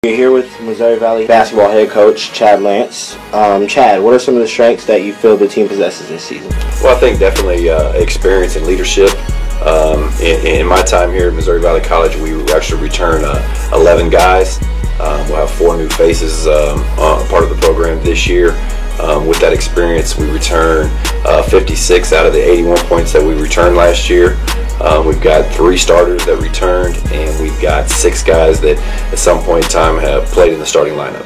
We're here with Missouri Valley basketball head coach Chad Lance. Chad, what are some of the strengths that you feel the team possesses this season? Well, I think definitely experience and leadership. In my time here at Missouri Valley College, we actually return 11 guys. We'll have 4 new faces part of the program this year. With that experience, we return 56 out of the 81 points that we returned last year. We've got 3 starters that returned, and we've got 6 guys that at some point in time have played in the starting lineup.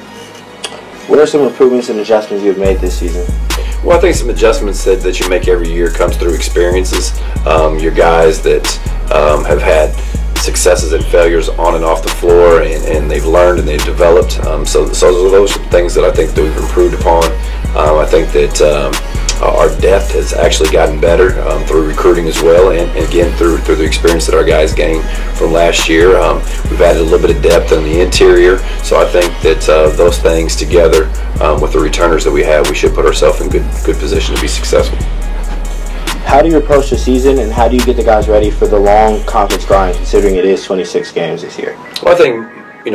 What are some improvements and adjustments you've made this season? Well, I think some adjustments that you make every year comes through experiences. Your guys that have had successes and failures on and off the floor, and they've learned and they've developed. So those are things that I think that we've improved upon. I think that our depth has actually gotten better through recruiting as well, and again through the experience that our guys gained from last year. We've added a little bit of depth on the interior, so I think that those things together with the returners that we have, we should put ourselves in good position to be successful. How do you approach the season, and how do you get the guys ready for the long conference grind, considering it is 26 games this year? Well, I think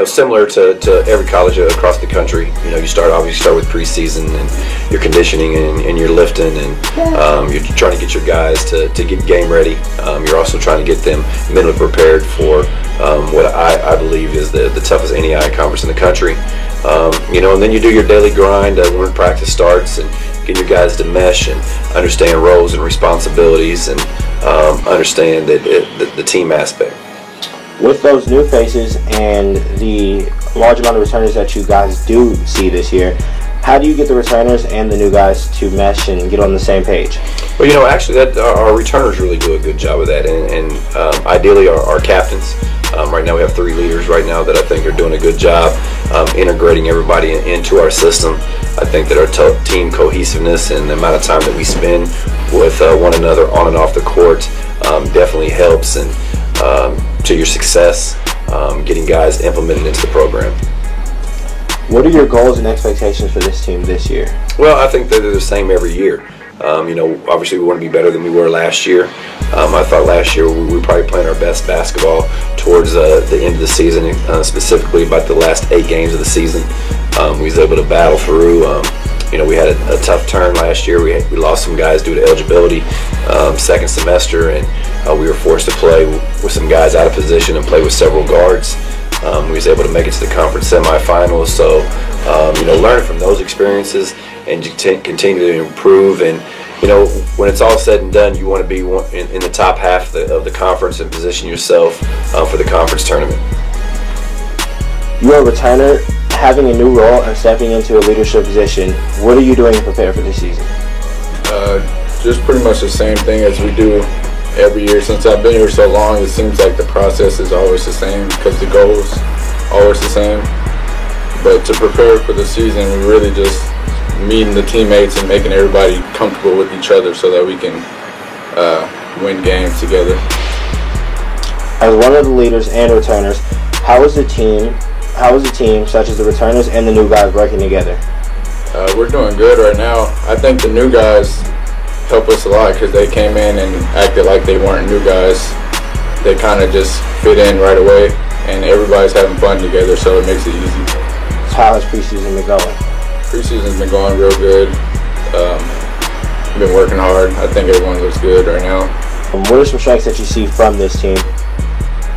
similar to every college across the country, you start with preseason and your conditioning and your lifting, and you're trying to get your guys to get game ready. You're also trying to get them mentally prepared for what I believe is the toughest NEI conference in the country. And then you do your daily grind when practice starts, and get your guys to mesh and understand roles and responsibilities, and understand the team aspect. With those new faces and the large amount of returners that you guys do see this year, how do you get the returners and the new guys to mesh and get on the same page? Well, actually, our returners really do a good job of that, and ideally our captains. Right now we have 3 leaders right now that I think are doing a good job integrating everybody into our system. I think that our team cohesiveness and the amount of time that we spend with one another on and off the court definitely helps and to your success, getting guys implemented into the program. What are your goals and expectations for this team this year? Well, I think that they're the same every year. Obviously we want to be better than we were last year. I thought last year we were probably playing our best basketball towards the end of the season, specifically about the last 8 games of the season. We was able to battle through. We had a tough turn last year. We lost some guys due to eligibility second semester, and we were forced to play with some guys out of position and play with several guards. We was able to make it to the conference semifinals. So, learning from those experiences and continue to improve. And when it's all said and done, you want to be in the top half of the conference and position yourself for the conference tournament. You are a returner, having a new role and stepping into a leadership position. What are you doing to prepare for this season? Just pretty much the same thing as we do every year. Since I've been here so long, it seems like the process is always the same because the goals always the same. But to prepare for the season, we really just meeting the teammates and making everybody comfortable with each other so that we can win games together. As one of the leaders and returners, how is the team, such as the returners and the new guys, working together? We're doing good right now. I think the new guys help us a lot because they came in and acted like they weren't new guys. They kind of just fit in right away, and everybody's having fun together, so it makes it easy. So how has preseason been going? Preseason's been going real good. Been working hard. I think everyone looks good right now. What are some strengths that you see from this team?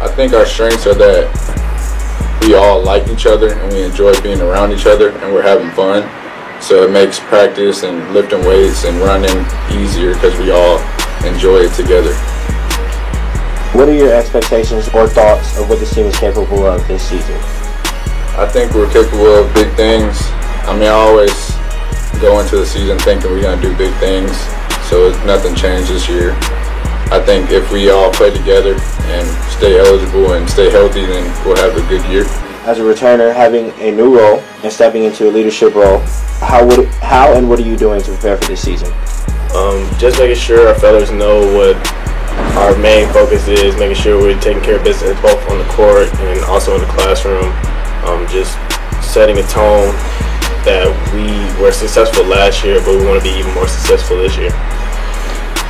I think our strengths are that we all like each other and we enjoy being around each other and we're having fun. So it makes practice and lifting weights and running easier because we all enjoy it together. What are your expectations or thoughts of what this team is capable of this season? I think we're capable of big things. I always go into the season thinking we're going to do big things, so nothing changed this year. I think if we all play together and stay eligible and stay healthy, then we'll have a good year. As a returner, having a new role and stepping into a leadership role, how and what are you doing to prepare for this season? Just making sure our fellas know what our main focus is, making sure we're taking care of business both on the court and also in the classroom. Just setting a tone that we were successful last year, but we want to be even more successful this year.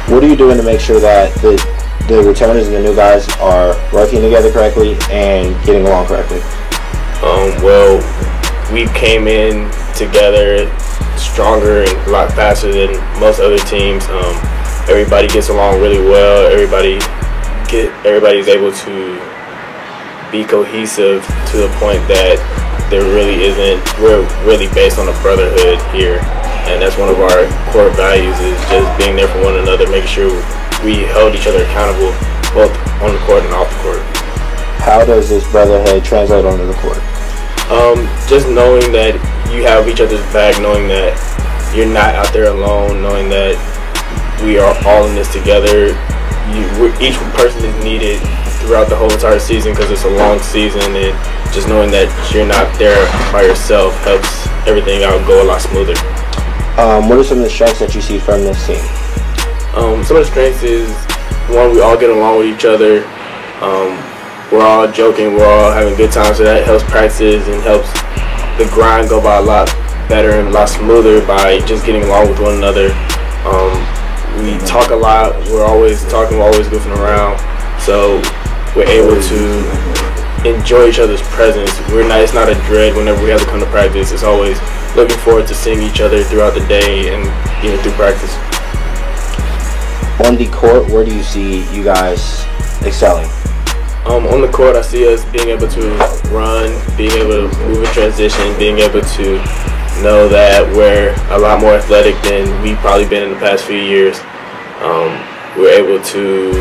What are you doing to make sure that the returners and the new guys are working together correctly and getting along correctly? Well, we came in together stronger and a lot faster than most other teams. Everybody gets along really well. Everybody's able to be cohesive to the point that we're really based on a brotherhood here, and that's one of our core values, is just being there for one another, making sure we held each other accountable both on the court and off the court. How does this brotherhood translate onto the court? Just knowing that you have each other's back, knowing that you're not out there alone, knowing that we are all in this together. Each person is needed throughout the whole entire season because it's a long season, and just knowing that you're not there by yourself helps everything out go a lot smoother. What are some of the strengths that you see from this team? Some of the strengths is, one, we all get along with each other. We're all joking, we're all having a good time, so that helps practice and helps the grind go by a lot better and a lot smoother by just getting along with one another. We talk a lot, we're always talking, we're always goofing around, so we're able to enjoy each other's presence. It's not a dread whenever we have to come to practice. It's always looking forward to seeing each other throughout the day and even through practice. On the court, where do you see you guys excelling? On the court, I see us being able to run, being able to move in transition, being able to know that we're a lot more athletic than we've probably been in the past few years. We're able to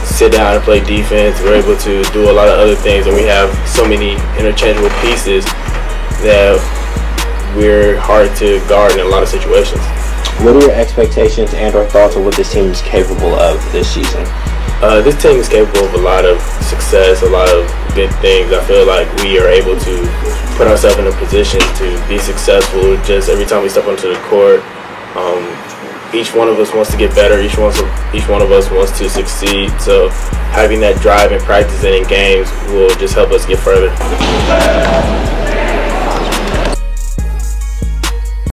sit down and play defense. We're able to do a lot of other things, and we have so many interchangeable pieces that we're hard to guard in a lot of situations. What are your expectations and or thoughts of what this team is capable of this season? This team is capable of a lot of success, a lot of good things. I feel like we are able to put ourselves in a position to be successful just every time we step onto the court. Each one of us wants to get better. Each one of us wants to succeed. So having that drive in practice and in games will just help us get further.